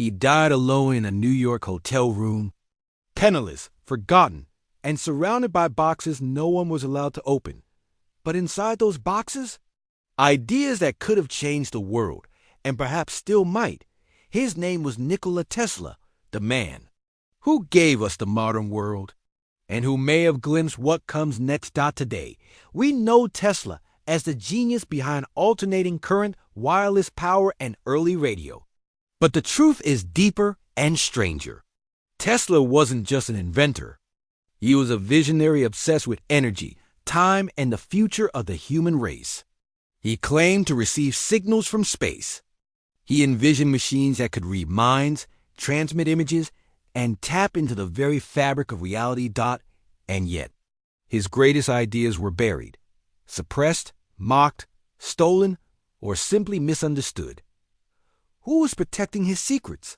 He died alone in a New York hotel room, penniless, forgotten, and surrounded by boxes no one was allowed to open. But inside those boxes, ideas that could have changed the world, and perhaps still might. His name was Nikola Tesla, the man who gave us the modern world, and who may have glimpsed what comes next. Today, we know Tesla as the genius behind alternating current, wireless power, and early radio. But the truth is deeper and stranger. Tesla wasn't just an inventor. He was a visionary obsessed with energy, time, and the future of the human race. He claimed to receive signals from space. He envisioned machines that could read minds, transmit images, and tap into the very fabric of reality. And yet, his greatest ideas were buried, suppressed, mocked, stolen, or simply misunderstood. Who was protecting his secrets?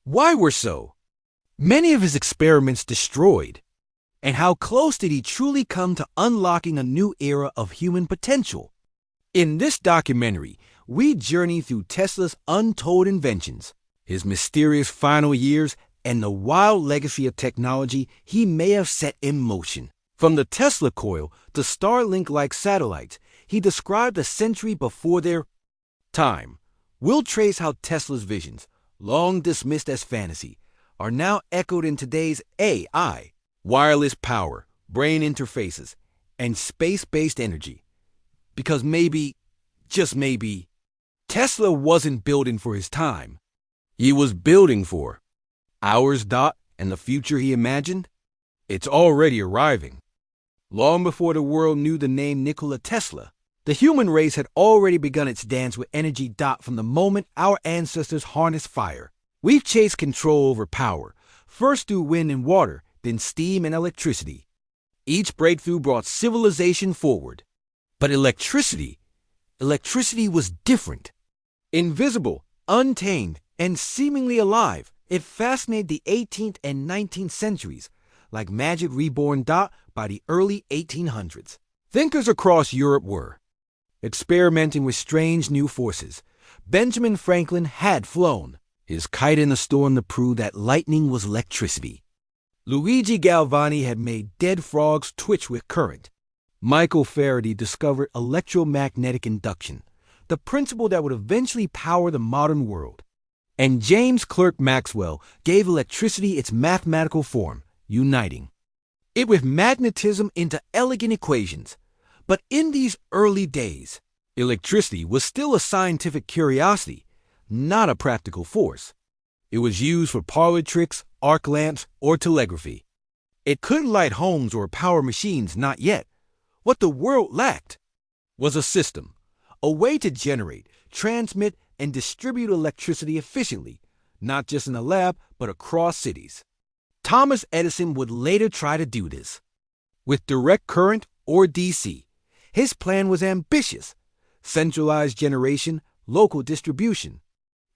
Why were so many of his experiments destroyed? And how close did he truly come to unlocking a new era of human potential? In this documentary, we journey through Tesla's untold inventions, his mysterious final years, and the wild legacy of technology he may have set in motion. From the Tesla coil to Starlink-like satellites, he described a century before their time. We'll trace how Tesla's visions, long dismissed as fantasy, are now echoed in today's AI, wireless power, brain interfaces, and space-based energy. Because maybe, just maybe, Tesla wasn't building for his time. He was building for ours. And the future he imagined? It's already arriving. Long before the world knew the name Nikola Tesla, the human race had already begun its dance with energy. From the moment our ancestors harnessed fire, we've chased control over power, first through wind and water, then steam and electricity. Each breakthrough brought civilization forward. But electricity was different. Invisible, untamed, and seemingly alive, it fascinated the 18th and 19th centuries, like magic reborn. By the early 1800s, thinkers across Europe were experimenting with strange new forces. Benjamin Franklin had flown his kite in a storm to prove that lightning was electricity. Luigi Galvani had made dead frogs twitch with current. Michael Faraday discovered electromagnetic induction, the principle that would eventually power the modern world. And James Clerk Maxwell gave electricity its mathematical form, uniting it with magnetism into elegant equations. But in these early days, electricity was still a scientific curiosity, not a practical force. It was used for parlor tricks, arc lamps, or telegraphy. It couldn't light homes or power machines, not yet. What the world lacked was a system, a way to generate, transmit, and distribute electricity efficiently, not just in a lab, but across cities. Thomas Edison would later try to do this. With direct current, or DC, his plan was ambitious: centralized generation, local distribution.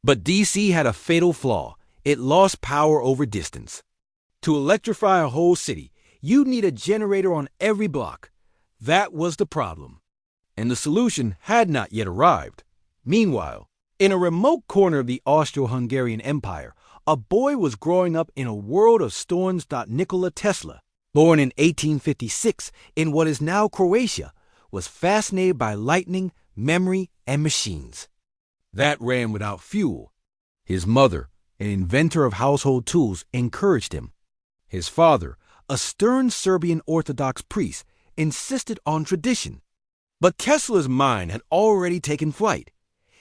But DC had a fatal flaw: it lost power over distance. To electrify a whole city, you'd need a generator on every block. That was the problem. And the solution had not yet arrived. Meanwhile, in a remote corner of the Austro-Hungarian Empire, a boy was growing up in a world of storms. Nikola Tesla, born in 1856 in what is now Croatia, was fascinated by lightning, memory, and machines that ran without fuel. His mother, an inventor of household tools, encouraged him. His father, a stern Serbian Orthodox priest, insisted on tradition. But Tesla's mind had already taken flight.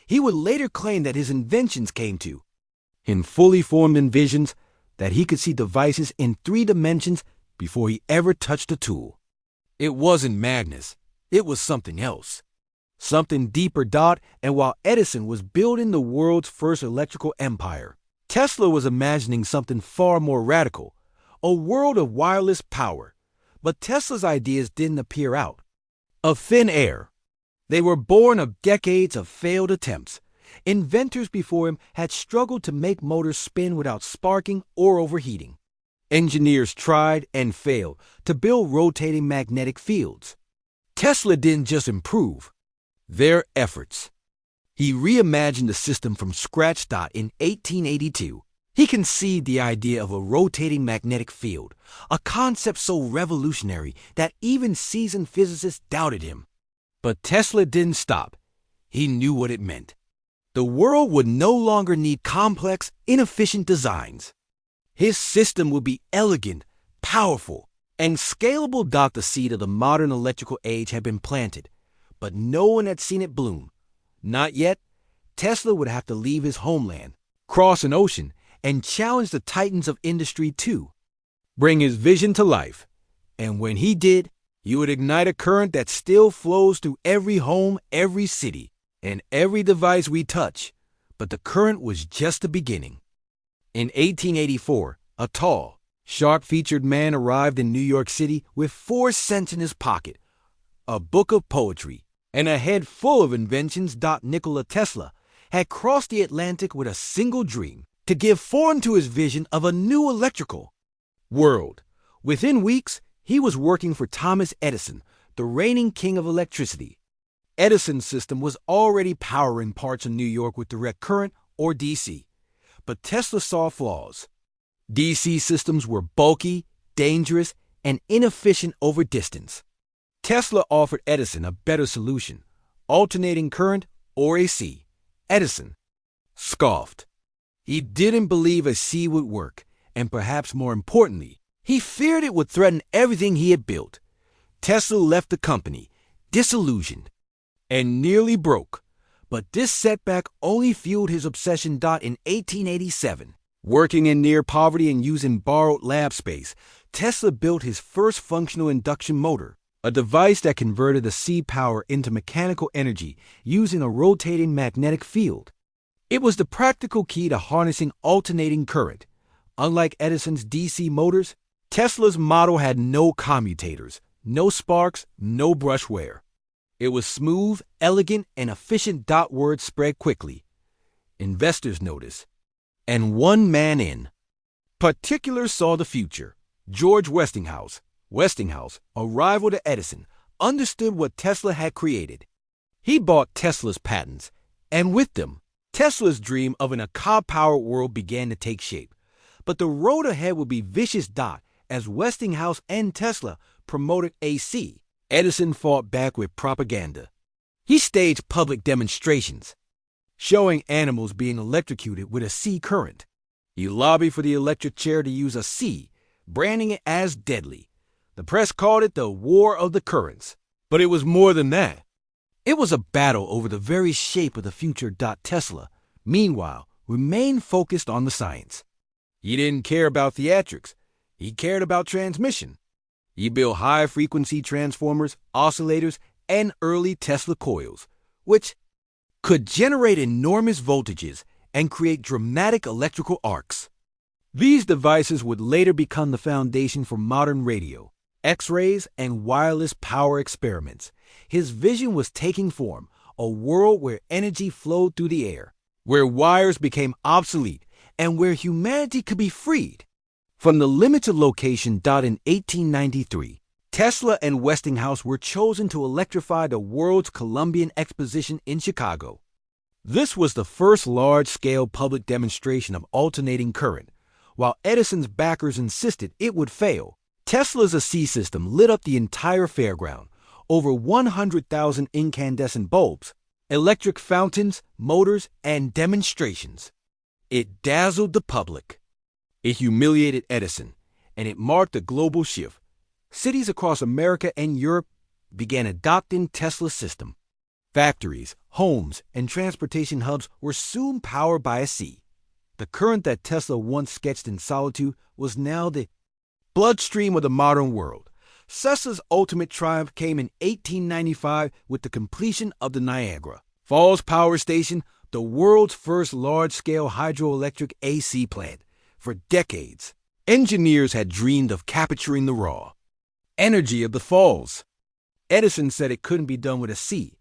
He would later claim that his inventions came to him fully formed in visions, that he could see devices in 3 dimensions before he ever touched a tool. It wasn't madness. It was something else. Something deeper. And while Edison was building the world's first electrical empire, Tesla was imagining something far more radical: a world of wireless power. But Tesla's ideas didn't appear out of thin air. They were born of decades of failed attempts. Inventors before him had struggled to make motors spin without sparking or overheating. Engineers tried and failed to build rotating magnetic fields. Tesla didn't just improve their efforts. He reimagined the system from scratch. In 1882, he conceived the idea of a rotating magnetic field, a concept so revolutionary that even seasoned physicists doubted him. But Tesla didn't stop. He knew what it meant. The world would no longer need complex, inefficient designs. His system would be elegant, powerful, and scalable. The seed of the modern electrical age had been planted, but no one had seen it bloom. Not yet. Tesla would have to leave his homeland, cross an ocean, and challenge the titans of industry to bring his vision to life. And when he did, he would ignite a current that still flows through every home, every city, and every device we touch. But the current was just the beginning. In 1884, a tall, sharp-featured man arrived in New York City with 4 cents in his pocket, a book of poetry, and a head full of inventions. Nikola Tesla had crossed the Atlantic with a single dream: to give form to his vision of a new electrical world. Within weeks, he was working for Thomas Edison, the reigning king of electricity. Edison's system was already powering parts of New York with direct current, or DC. But Tesla saw flaws. DC systems were bulky, dangerous, and inefficient over distance. Tesla offered Edison a better solution: alternating current, or AC. Edison scoffed. He didn't believe AC would work, and perhaps more importantly, he feared it would threaten everything he had built. Tesla left the company, disillusioned, and nearly broke. But this setback only fueled his obsession. In 1887, working in near poverty and using borrowed lab space, Tesla built his first functional induction motor, a device that converted the sea power into mechanical energy using a rotating magnetic field. It was the practical key to harnessing alternating current. Unlike Edison's DC motors, Tesla's model had no commutators, no sparks, no brush wear. It was smooth, elegant, and efficient. Word spread quickly. Investors noticed, and one man in particular saw the future: George Westinghouse. Westinghouse, a rival to Edison, understood what Tesla had created. He bought Tesla's patents, and with them, Tesla's dream of an AC-powered world began to take shape. But the road ahead would be vicious. As Westinghouse and Tesla promoted AC, Edison fought back with propaganda. He staged public demonstrations, showing animals being electrocuted with a C current. He lobbied for the electric chair to use a C, branding it as deadly. The press called it the War of the Currents. But it was more than that. It was a battle over the very shape of the future. Tesla, meanwhile, remained focused on the science. He didn't care about theatrics. He cared about transmission. He built high-frequency transformers, oscillators, and early Tesla coils, which could generate enormous voltages and create dramatic electrical arcs. These devices would later become the foundation for modern radio, X-rays, and wireless power experiments. His vision was taking form: a world where energy flowed through the air, where wires became obsolete, and where humanity could be freed from the limits of location. In 1893, Tesla and Westinghouse were chosen to electrify the world's Columbian Exposition in Chicago. This was the first large-scale public demonstration of alternating current. While Edison's backers insisted it would fail, Tesla's AC system lit up the entire fairground. Over 100,000 incandescent bulbs, electric fountains, motors, and demonstrations. It dazzled the public. It humiliated Edison, and it marked a global shift. Cities across America and Europe began adopting Tesla's system. Factories, homes, and transportation hubs were soon powered by AC. The current that Tesla once sketched in solitude was now the bloodstream of the modern world. Tesla's ultimate triumph came in 1895 with the completion of the Niagara Falls Power Station, the world's first large-scale hydroelectric AC plant. For decades, engineers had dreamed of capturing the raw energy of the falls. Edison said it couldn't be done with a C.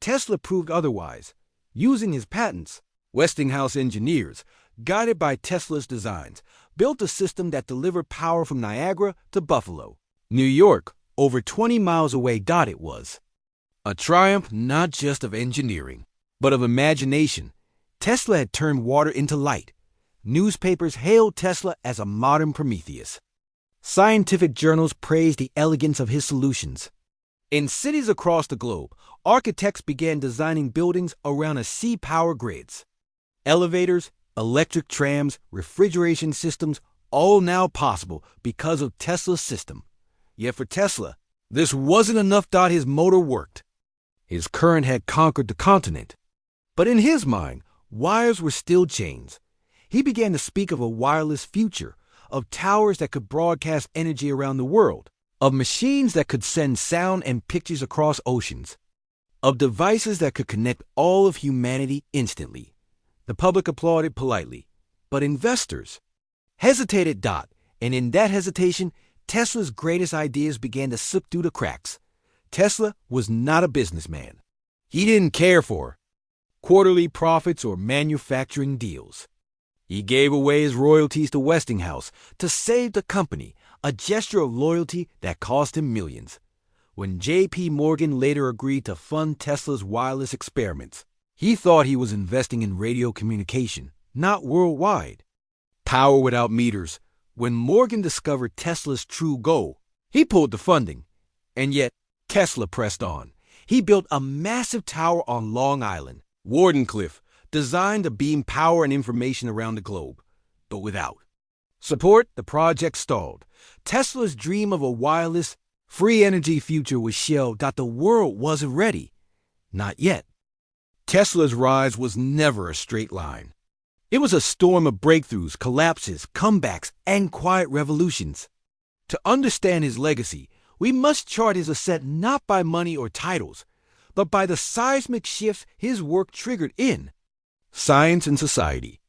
Tesla proved otherwise. Using his patents, Westinghouse engineers, guided by Tesla's designs, built a system that delivered power from Niagara to Buffalo, New York, over 20 miles away. It was a triumph not just of engineering, but of imagination. Tesla had turned water into light. Newspapers hailed Tesla as a modern Prometheus. Scientific journals praised the elegance of his solutions. In cities across the globe, architects began designing buildings around sea power grids. Elevators, electric trams, refrigeration systems, all now possible because of Tesla's system. Yet for Tesla, this wasn't enough. His motor worked. His current had conquered the continent. But in his mind, wires were still chains. He began to speak of a wireless future, of towers that could broadcast energy around the world, of machines that could send sound and pictures across oceans, of devices that could connect all of humanity instantly. The public applauded politely, but investors hesitated. And in that hesitation, Tesla's greatest ideas began to slip through the cracks. Tesla was not a businessman. He didn't care for quarterly profits or manufacturing deals. He gave away his royalties to Westinghouse to save the company, a gesture of loyalty that cost him millions. When J.P. Morgan later agreed to fund Tesla's wireless experiments, he thought he was investing in radio communication, not worldwide. Power without meters. When Morgan discovered Tesla's true goal, he pulled the funding. And yet, Tesla pressed on. He built a massive tower on Long Island, Wardenclyffe, designed to beam power and information around the globe. But without support, the project stalled. Tesla's dream of a wireless, free energy future was shelved. The world wasn't ready. Not yet. Tesla's rise was never a straight line. It was a storm of breakthroughs, collapses, comebacks, and quiet revolutions. To understand his legacy, we must chart his ascent not by money or titles, but by the seismic shifts his work triggered in science and society.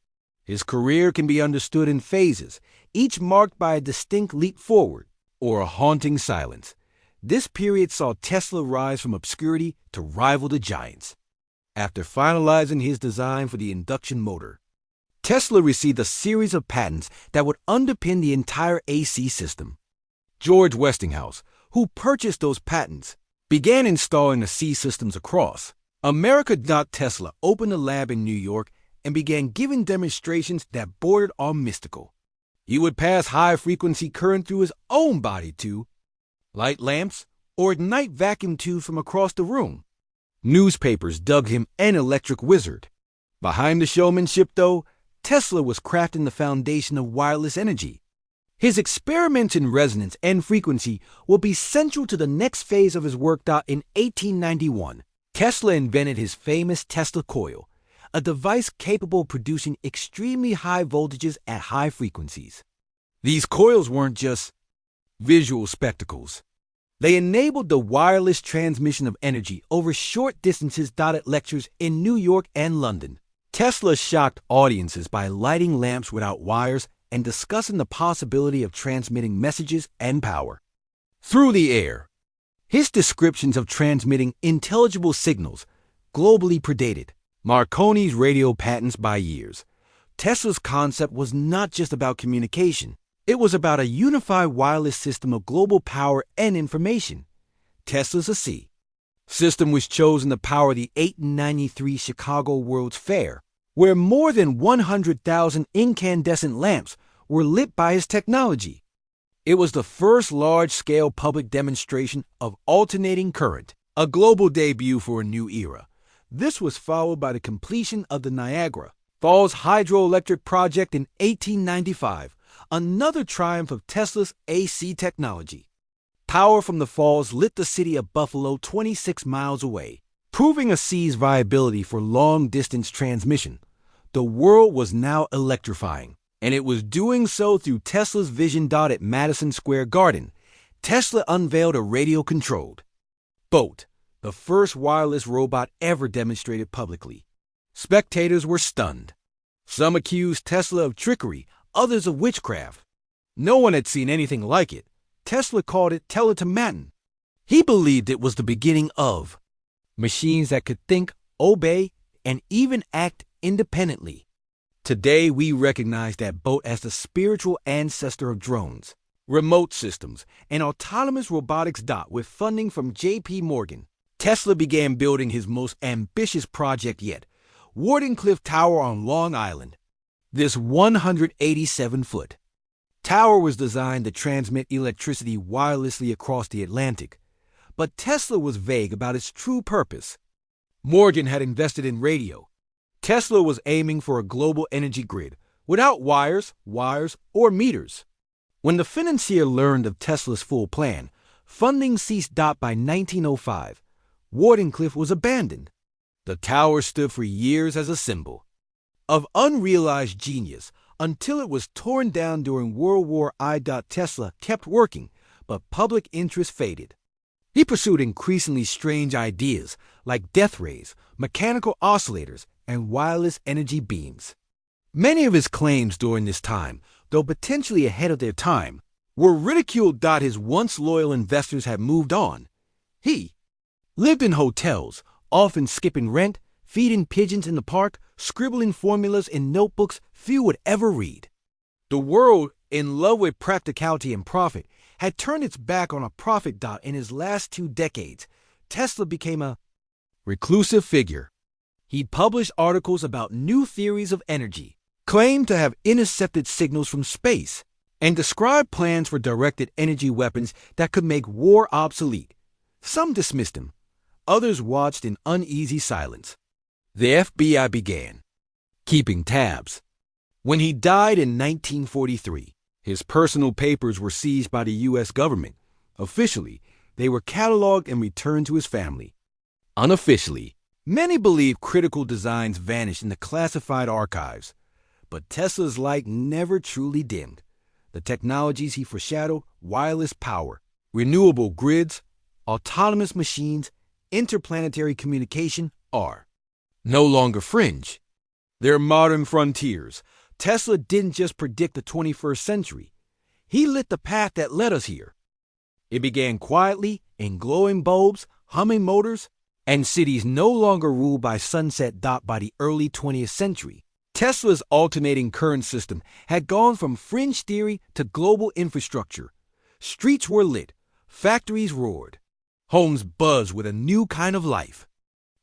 His career can be understood in phases, each marked by a distinct leap forward or a haunting silence. This period saw Tesla rise from obscurity to rival the giants. After finalizing his design for the induction motor, Tesla received a series of patents that would underpin the entire AC system. George Westinghouse, who purchased those patents, began installing the C systems across America. Tesla opened a lab in New York and began giving demonstrations that bordered on mystical. He would pass high-frequency current through his own body to light lamps or ignite vacuum tubes from across the room. Newspapers dubbed him an electric wizard. Behind the showmanship, though, Tesla was crafting the foundation of wireless energy. His experiments in resonance and frequency will be central to the next phase of his work. In 1891, Tesla invented his famous Tesla coil, a device capable of producing extremely high voltages at high frequencies. These coils weren't just visual spectacles. They enabled the wireless transmission of energy over short distances. At lectures in New York and London, Tesla shocked audiences by lighting lamps without wires and discussing the possibility of transmitting messages and power through the air. His descriptions of transmitting intelligible signals globally predated Marconi's radio patents by years. Tesla's concept was not just about communication. It was about a unified wireless system of global power and information. Tesla's AC system was chosen to power the 1893 Chicago World's Fair, where more than 100,000 incandescent lamps were lit by his technology. It was the first large-scale public demonstration of alternating current, a global debut for a new era. This was followed by the completion of the Niagara Falls hydroelectric project in 1895, another triumph of Tesla's AC technology. Power from the falls lit the city of Buffalo 26 miles away, proving AC's viability for long-distance transmission. The world was now electrifying, and it was doing so through Tesla's vision. At Madison Square Garden, Tesla unveiled a radio-controlled boat, the first wireless robot ever demonstrated publicly. Spectators were stunned. Some accused Tesla of trickery, others of witchcraft. No one had seen anything like it. Tesla called it teletomatin. He believed it was the beginning of machines that could think, obey, and even act independently. Today, we recognize that boat as the spiritual ancestor of drones, remote systems, and autonomous robotics. With funding from J.P. Morgan, Tesla began building his most ambitious project yet, Wardenclyffe Tower on Long Island. This 187-foot tower was designed to transmit electricity wirelessly across the Atlantic, but Tesla was vague about its true purpose. Morgan had invested in radio. Tesla was aiming for a global energy grid without wires, or meters. When the financier learned of Tesla's full plan, funding ceased. By 1905, Wardenclyffe was abandoned. The tower stood for years as a symbol of unrealized genius until it was torn down during World War I. Tesla kept working, but public interest faded. He pursued increasingly strange ideas like death rays, mechanical oscillators, and wireless energy beams. Many of his claims during this time, though potentially ahead of their time, were ridiculed. His once loyal investors had moved on. He lived in hotels, often skipping rent, feeding pigeons in the park, scribbling formulas in notebooks few would ever read. The world, in love with practicality and profit, had turned its back on a profit. In his last 2 decades, Tesla became a reclusive figure. He'd published articles about new theories of energy, claimed to have intercepted signals from space, and described plans for directed energy weapons that could make war obsolete. Some dismissed him. Others watched in uneasy silence. The FBI began keeping tabs. When he died in 1943, his personal papers were seized by the U.S. government. Officially, they were cataloged and returned to his family. Unofficially, many believe critical designs vanished in the classified archives. But Tesla's light never truly dimmed. The technologies he foreshadowed, wireless power, renewable grids, autonomous machines, interplanetary communication, are no longer fringe. They're modern frontiers. Tesla didn't just predict the 21st century. He lit the path that led us here. It began quietly in glowing bulbs, humming motors, and cities no longer ruled by sunset. By the early 20th century, Tesla's alternating current system had gone from fringe theory to global infrastructure. Streets were lit, factories roared, homes buzzed with a new kind of life.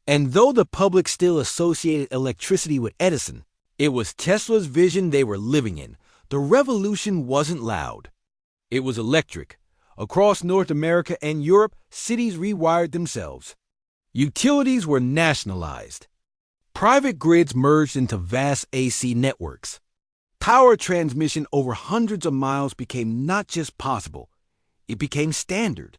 And though the public still associated electricity with Edison, it was Tesla's vision they were living in. The revolution wasn't loud. It was electric. Across North America and Europe, cities rewired themselves. Utilities were nationalized. Private grids merged into vast AC networks. Power transmission over hundreds of miles became not just possible, it became standard.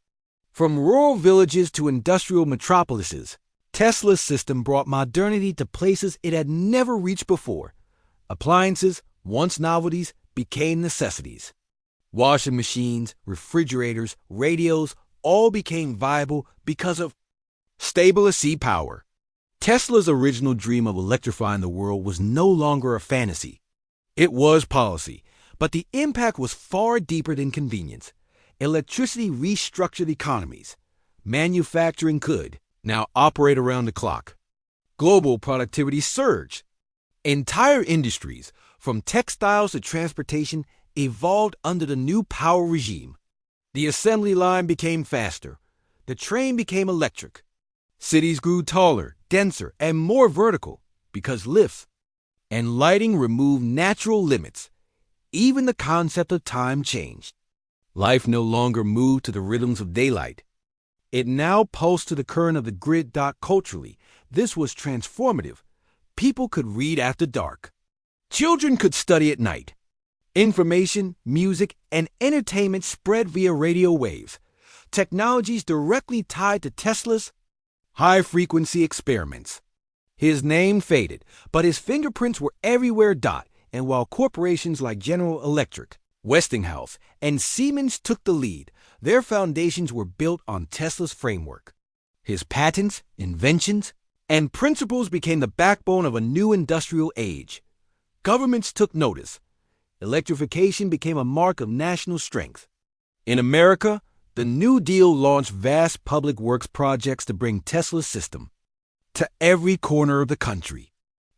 From rural villages to industrial metropolises, Tesla's system brought modernity to places it had never reached before. Appliances, once novelties, became necessities. Washing machines, refrigerators, radios, all became viable because of stable AC power. Tesla's original dream of electrifying the world was no longer a fantasy. It was policy, but the impact was far deeper than convenience. Electricity restructured economies. Manufacturing could now operate around the clock. Global productivity surged. Entire industries, from textiles to transportation, evolved under the new power regime. The assembly line became faster. The train became electric. Cities grew taller, denser, and more vertical because lifts and lighting removed natural limits. Even the concept of time changed. Life no longer moved to the rhythms of daylight. It now pulsed to the current of the grid. Culturally, this was transformative. People could read after dark. Children could study at night. Information, music, and entertainment spread via radio waves. Technologies directly tied to Tesla's high-frequency experiments. His name faded, but his fingerprints were everywhere. And while corporations like General Electric, Westinghouse, and Siemens took the lead, their foundations were built on Tesla's framework. His patents, inventions, and principles became the backbone of a new industrial age. Governments took notice. Electrification became a mark of national strength. In America, the New Deal launched vast public works projects to bring Tesla's system to every corner of the country.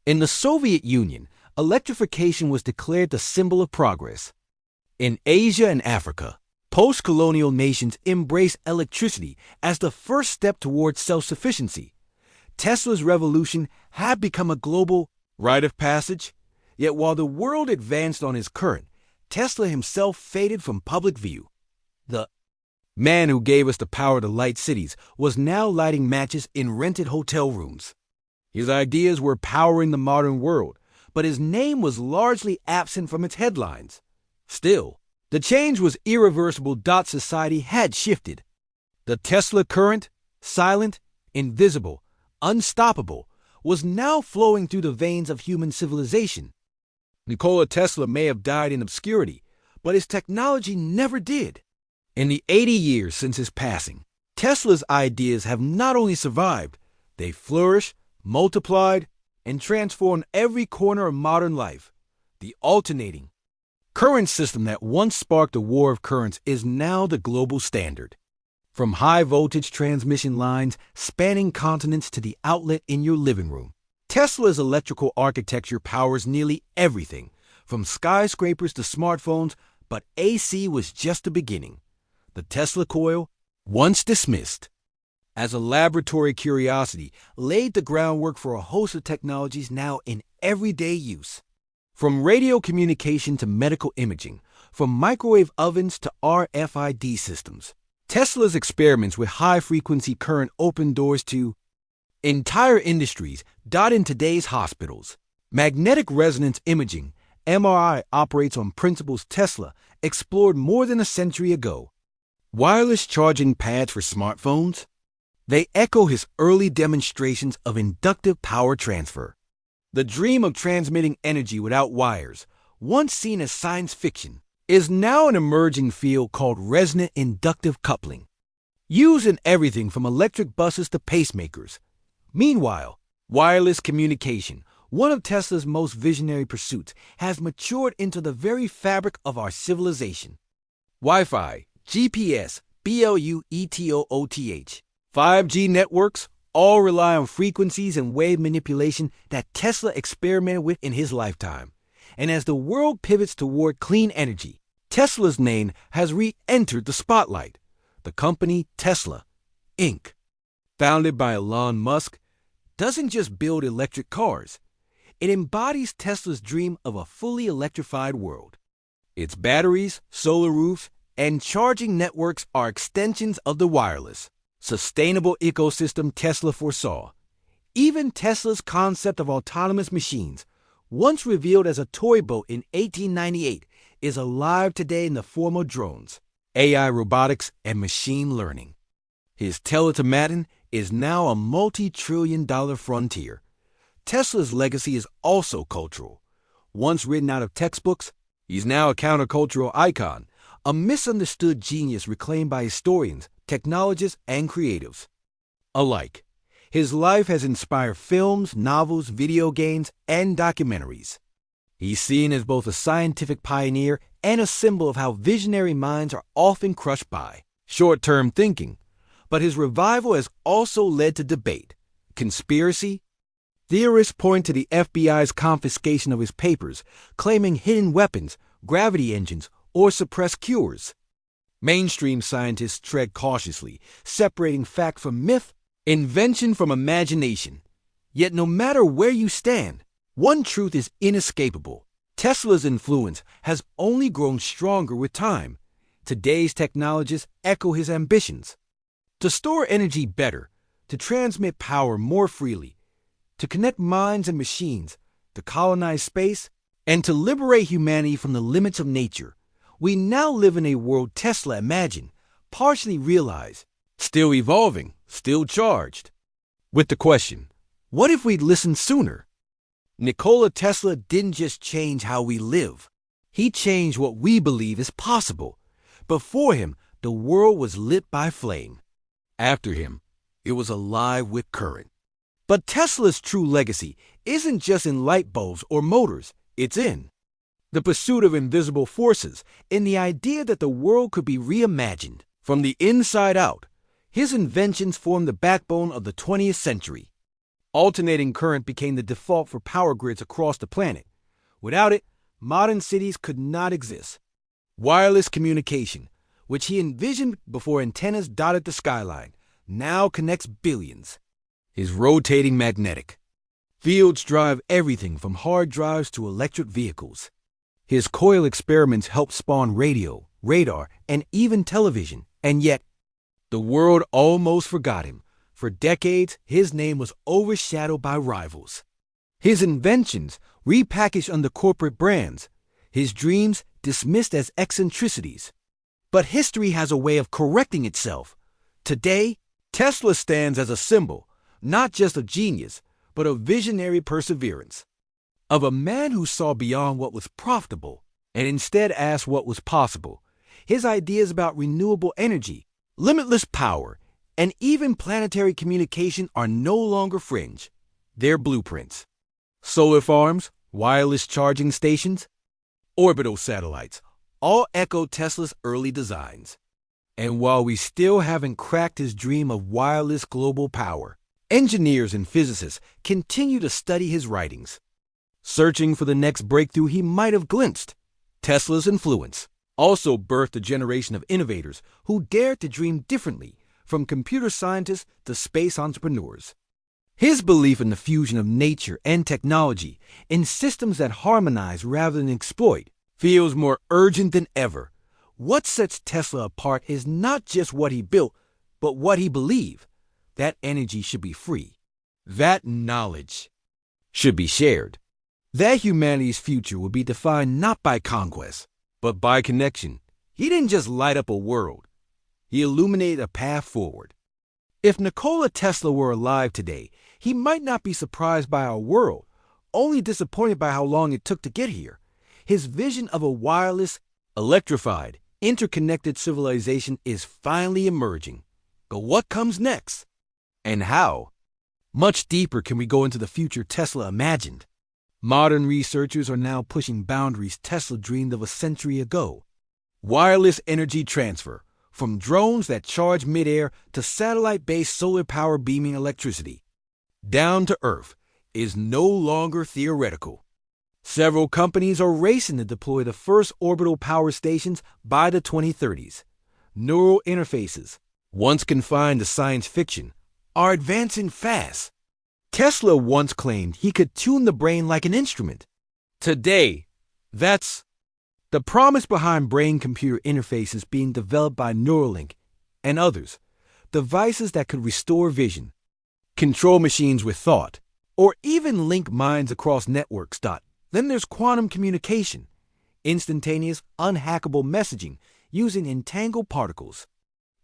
In the Soviet Union, electrification was declared the symbol of progress. In Asia and Africa, Post-colonial nations embraced electricity as the first step towards self-sufficiency. Tesla's revolution had become a global rite of passage, yet while the world advanced on his current, Tesla himself faded from public view. The man who gave us the power to light cities was now lighting matches in rented hotel rooms. His ideas were powering the modern world, but his name was largely absent from its headlines. Still, the change was irreversible. Society had shifted. The Tesla current, silent, invisible, unstoppable, was now flowing through the veins of human civilization. Nikola Tesla may have died in obscurity, but his technology never did. In the 80 years since his passing, Tesla's ideas have not only survived, they flourished, multiplied, and transformed every corner of modern life. The alternating current system that once sparked a war of currents is now the global standard. From high-voltage transmission lines spanning continents to the outlet in your living room, Tesla's electrical architecture powers nearly everything, from skyscrapers to smartphones, but AC was just the beginning. The Tesla coil, once dismissed as a laboratory curiosity, laid the groundwork for a host of technologies now in everyday use. From radio communication to medical imaging, from microwave ovens to RFID systems, Tesla's experiments with high-frequency current opened doors to entire industries. In today's hospitals, magnetic resonance imaging, MRI, operates on principles Tesla explored more than a century ago. Wireless charging pads for smartphones? They echo his early demonstrations of inductive power transfer. The dream of transmitting energy without wires, once seen as science fiction, is now an emerging field called resonant inductive coupling, used in everything from electric buses to pacemakers. Meanwhile, wireless communication, one of Tesla's most visionary pursuits, has matured into the very fabric of our civilization. Wi-Fi, GPS, BLUETOOTH, 5G networks all rely on frequencies and wave manipulation that Tesla experimented with in his lifetime. And as the world pivots toward clean energy, Tesla's name has re-entered the spotlight. The company Tesla, Inc., founded by Elon Musk, doesn't just build electric cars. It embodies Tesla's dream of a fully electrified world. Its batteries, solar roofs, and charging networks are extensions of the wireless, sustainable ecosystem Tesla foresaw. Even Tesla's concept of autonomous machines, once revealed as a toy boat in 1898, is alive today in the form of drones, AI robotics, and machine learning. His teletomaton is now a multi-trillion-dollar frontier. Tesla's legacy is also cultural. Once written out of textbooks, he's now a countercultural icon, a misunderstood genius reclaimed by historians, technologists, and creatives alike. His life has inspired films, novels, video games, and documentaries. He's seen as both a scientific pioneer and a symbol of how visionary minds are often crushed by short-term thinking. But his revival has also led to debate. Conspiracy? Theorists point to the FBI's confiscation of his papers, claiming hidden weapons, gravity engines, or suppressed cures. Mainstream scientists tread cautiously, separating fact from myth, invention from imagination. Yet no matter where you stand, one truth is inescapable. Tesla's influence has only grown stronger with time. Today's technologists echo his ambitions. To store energy better, to transmit power more freely, to connect minds and machines, to colonize space, and to liberate humanity from the limits of nature. We now live in a world Tesla imagined, partially realized, still evolving, still charged, with the question, what if we'd listened sooner? Nikola Tesla didn't just change how we live. He changed what we believe is possible. Before him, the world was lit by flame. After him, it was alive with current. But Tesla's true legacy isn't just in light bulbs or motors. It's in the pursuit of invisible forces, in the idea that the world could be reimagined from the inside out. His inventions formed the backbone of the 20th century. Alternating current became the default for power grids across the planet. Without it, modern cities could not exist. Wireless communication, which he envisioned before antennas dotted the skyline, now connects billions. His rotating magnetic fields drive everything from hard drives to electric vehicles. His coil experiments helped spawn radio, radar, and even television, and yet the world almost forgot him. For decades, his name was overshadowed by rivals. His inventions repackaged under corporate brands, his dreams dismissed as eccentricities. But history has a way of correcting itself. Today, Tesla stands as a symbol, not just of genius, but of visionary perseverance. Of a man who saw beyond what was profitable and instead asked what was possible. His ideas about renewable energy, limitless power, and even planetary communication are no longer fringe. They're blueprints. Solar farms, wireless charging stations, orbital satellites, all echo Tesla's early designs. And while we still haven't cracked his dream of wireless global power, engineers and physicists continue to study his writings, searching for the next breakthrough he might have glimpsed. Tesla's influence also birthed a generation of innovators who dared to dream differently, from computer scientists to space entrepreneurs. His belief in the fusion of nature and technology, in systems that harmonize rather than exploit, feels more urgent than ever. What sets Tesla apart is not just what he built, but what he believed. That energy should be free. That knowledge should be shared. That humanity's future will be defined not by conquest, but by connection. He didn't just light up a world. He illuminated a path forward. If Nikola Tesla were alive today, he might not be surprised by our world, only disappointed by how long it took to get here. His vision of a wireless, electrified, interconnected civilization is finally emerging. But what comes next? And how? Much deeper can we go into the future Tesla imagined. Modern researchers are now pushing boundaries Tesla dreamed of a century ago. Wireless energy transfer, from drones that charge midair to satellite-based solar power beaming electricity, down to Earth, is no longer theoretical. Several companies are racing to deploy the first orbital power stations by the 2030s. Neural interfaces, once confined to science fiction, are advancing fast. Tesla once claimed he could tune the brain like an instrument. Today, that's the promise behind brain-computer interfaces being developed by Neuralink and others, devices that could restore vision, control machines with thought, or even link minds across networks. Then there's quantum communication, instantaneous, unhackable messaging using entangled particles.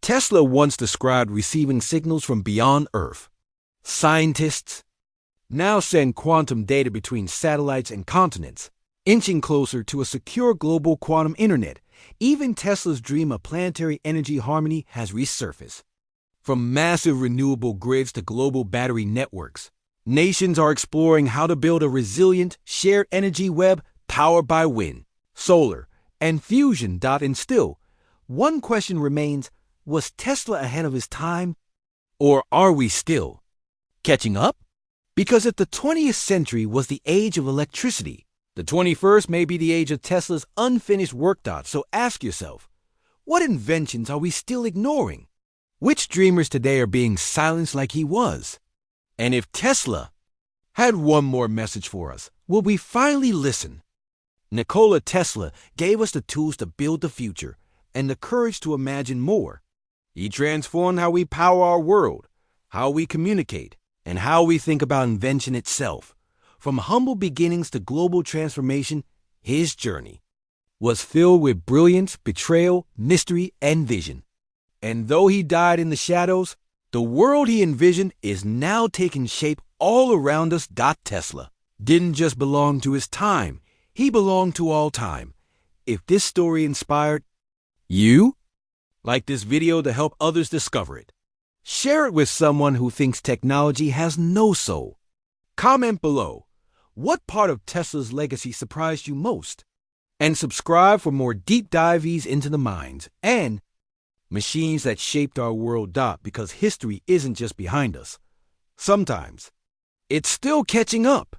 Tesla once described receiving signals from beyond Earth. Scientists now send quantum data between satellites and continents, inching closer to a secure global quantum internet. Even Tesla's dream of planetary energy harmony has resurfaced. From massive renewable grids to global battery networks, nations are exploring how to build a resilient, shared energy web powered by wind, solar, and fusion. And still, one question remains: was Tesla ahead of his time? Or are we still catching up? Because if the 20th century was the age of electricity, the 21st may be the age of Tesla's unfinished work. So ask yourself, what inventions are we still ignoring? Which dreamers today are being silenced like he was? And if Tesla had one more message for us, will we finally listen? Nikola Tesla gave us the tools to build the future and the courage to imagine more. He transformed how we power our world, how we communicate, and how we think about invention itself. From humble beginnings to global transformation, his journey was filled with brilliance, betrayal, mystery, and vision. And though he died in the shadows, the world he envisioned is now taking shape all around us. Tesla didn't just belong to his time, he belonged to all time. If this story inspired you, like this video to help others discover it. Share it with someone who thinks technology has no soul. Comment below, what part of Tesla's legacy surprised you most? And subscribe for more deep dives into the minds and machines that shaped our world. Because history isn't just behind us. Sometimes it's still catching up.